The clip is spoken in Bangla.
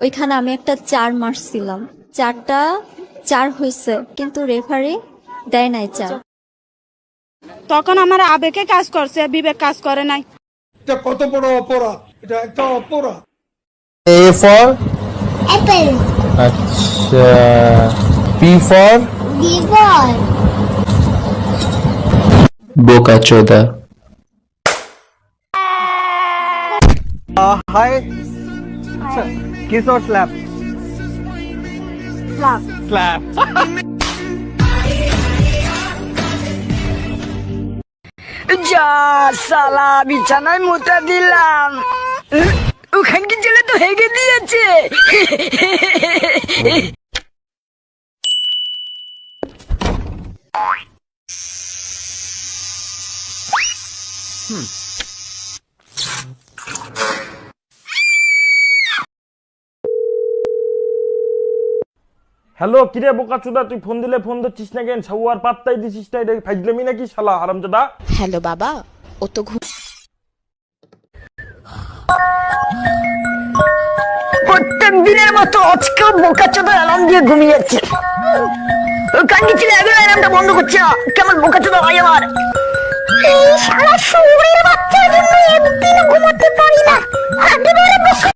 ওইখানে আমি একটা 4 মারছিলাম, 4টা 4 হয়েছে, কিন্তু রেফারি দেয় নাই 4। তখন আমার আবেগে কাজ করছে, বিবেক কাজ করে নাই। এটা কত বড় অপরাধ, এটা একটা অপরাধ। A for apple, अच्छा B for ball, बोका चोदा हाय किस और स्लैप स्लैप যা সালা বিছানায় মুতা দিলাম, ওখানকে ছেলে তো হেগে দিয়েছে। হ্যালো, কিরে বোকাচোদা, তুই ফোন দিলে ফোন ধরছিস না কেন? সাউ আর পাত্তাই দিছিস না, এটা ফাইজলামি নাকি শালা হারামজাদা? হ্যালো বাবা, ও তো প্রত্যেক দিনের মতো আজকেও বোকাচোদা অ্যালার্ম দিয়ে ঘুমিয়েছে। কান্দি ছিল এগুলো অ্যালার্মটা বন্ধ করছে না, কেমন বোকাচোদা হয় আমার। এই শালা শুয়োরের বাচ্চার জন্য একদিনও ঘুমাতে পারি না।